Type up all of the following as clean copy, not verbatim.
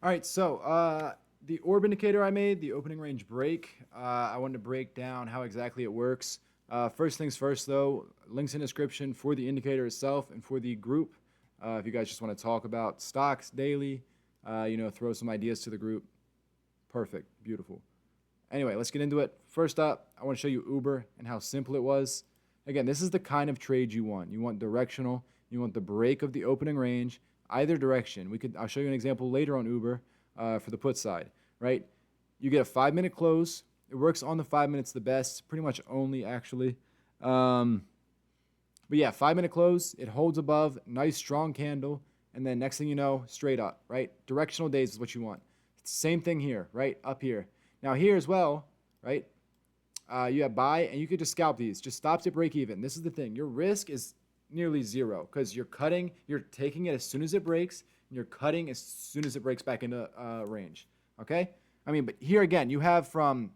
All right, so the orb indicator I made, the opening range break, I wanted to break down how exactly it works. First things first, though, links in description for the indicator itself and for the group. If you guys just want to talk about stocks daily, throw some ideas to the group. Perfect, beautiful. Anyway, let's get into it. First up, I want to show you Uber and how simple it was. Again, this is the kind of trade you want. You want directional. You want the break of the opening range, either direction. I'll show you an example later on Uber for the put side, right? You get a 5-minute close. It works on the 5 minutes the best, pretty much only actually. But yeah, 5-minute close. It holds above, nice strong candle, and then next thing you know, straight up, right? Directional days is what you want. Same thing here, right? Up here. Now here as well, right? You have buy, and you could just scalp these. Just stops at break even. This is the thing. Your risk is nearly zero because you're taking it as soon as it breaks, and you're cutting as soon as it breaks back into range. Okay? I mean, but here again, you have from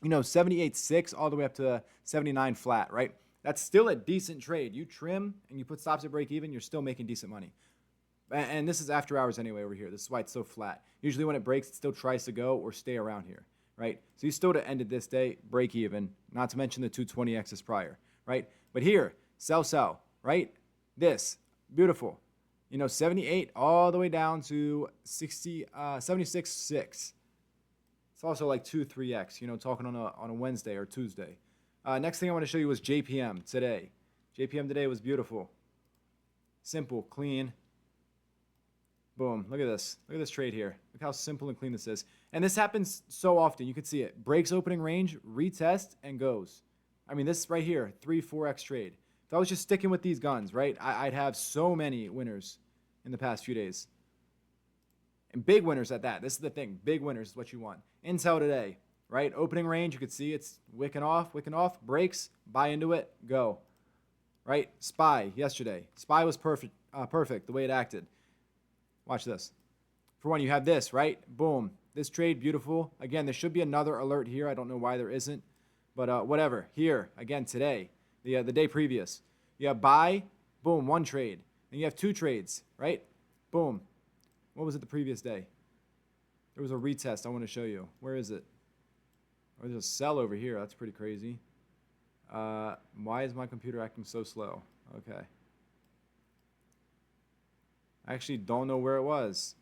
78.6 all the way up to 79 flat, right? That's still a decent trade. You trim and you put stops at break even, you're still making decent money. And this is after hours anyway over here. This is why it's so flat. Usually when it breaks, it still tries to go or stay around here, right? So you still to ended this day, break even, not to mention the 220Xs prior, right? But here, sell, right? This, beautiful. 78 all the way down to 76.6. It's also like 3X, talking on a Wednesday or Tuesday. Next thing I want to show you was JPM today. JPM today was beautiful. Simple, clean. Boom. Look at this. Look at this trade here. Look how simple and clean this is. And this happens so often. You can see it. Breaks opening range, retest, and goes. I mean, this right here, 3-4X trade. If I was just sticking with these guns, right, I'd have so many winners in the past few days. And big winners at that. This is the thing. Big winners is what you want. Intel today, right? Opening range, you can see it's wicking off, breaks, buy into it, go. Right? SPY yesterday. SPY was perfect, the way it acted. Watch this. For one, you have this, right? Boom. This trade, beautiful. Again, there should be another alert here. I don't know why there isn't. But whatever. Here, again, today, the day previous. You have buy, boom, one trade. Then you have two trades, right? Boom. What was it the previous day? There was a retest I want to show you. Where is it? Or there's a sell over here. That's pretty crazy. Why is my computer acting so slow? Okay. I actually don't know where it was.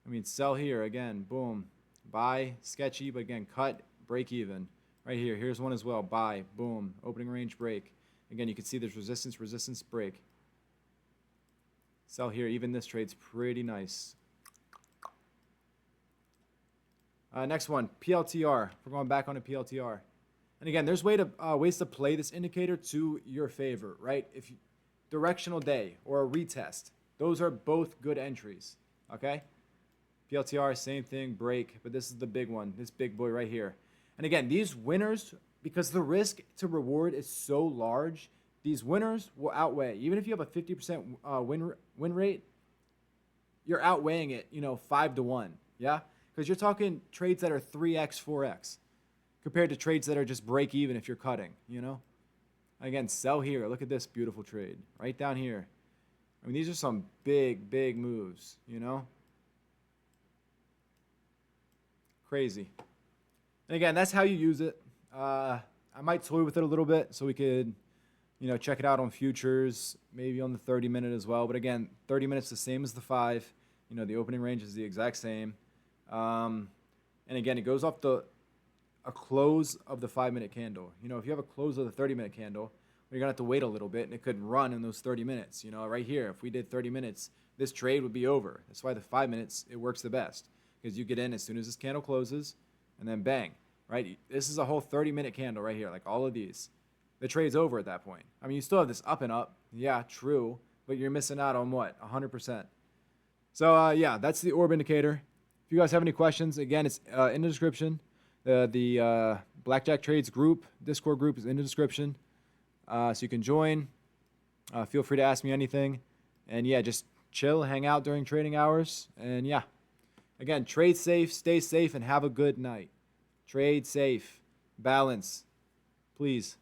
I mean, sell here again. Boom. Buy, sketchy, but again, cut, break even. Right here. Here's one as well. Buy, boom. Opening range break. Again, you can see there's resistance, break. Sell here. Even this trade's pretty nice. Next one, PLTR. We're going back on a PLTR. And again, there's ways to play this indicator to your favor, right? Directional day or a retest. Those are both good entries, okay? PLTR, same thing, break, but this is the big one, this big boy right here. And again, these winners, because the risk to reward is so large, these winners will outweigh. Even if you have a 50% win rate, you're outweighing it, 5 to 1, yeah? Because you're talking trades that are 3X, 4X, compared to trades that are just break even if you're cutting, Again, sell here. Look at this beautiful trade right down here. I mean, these are some big, big moves, Crazy. And again, that's how you use it. I might toy with it a little bit so we could, check it out on futures, maybe on the 30-minute as well. But again, 30 minutes the same as the 5. The opening range is the exact same. And again, it goes off a close of the 5-minute candle. If you have a close of the 30-minute candle, you're going to have to wait a little bit, and it could run in those 30 minutes. Right here, if we did 30 minutes, this trade would be over. That's why the 5 minutes, it works the best, because you get in as soon as this candle closes, and then bang, right? This is a whole 30-minute candle right here, like all of these. The trade's over at that point. I mean, you still have this up and up. Yeah, true, but you're missing out on what? 100%. So, yeah, that's the orb indicator. If you guys have any questions, again, it's in the description. The Blackjack Trades group, Discord group is in the description. So you can join. Feel free to ask me anything. And yeah, just chill, hang out during trading hours. And yeah, again, trade safe, stay safe, and have a good night. Trade safe. Balance. Please.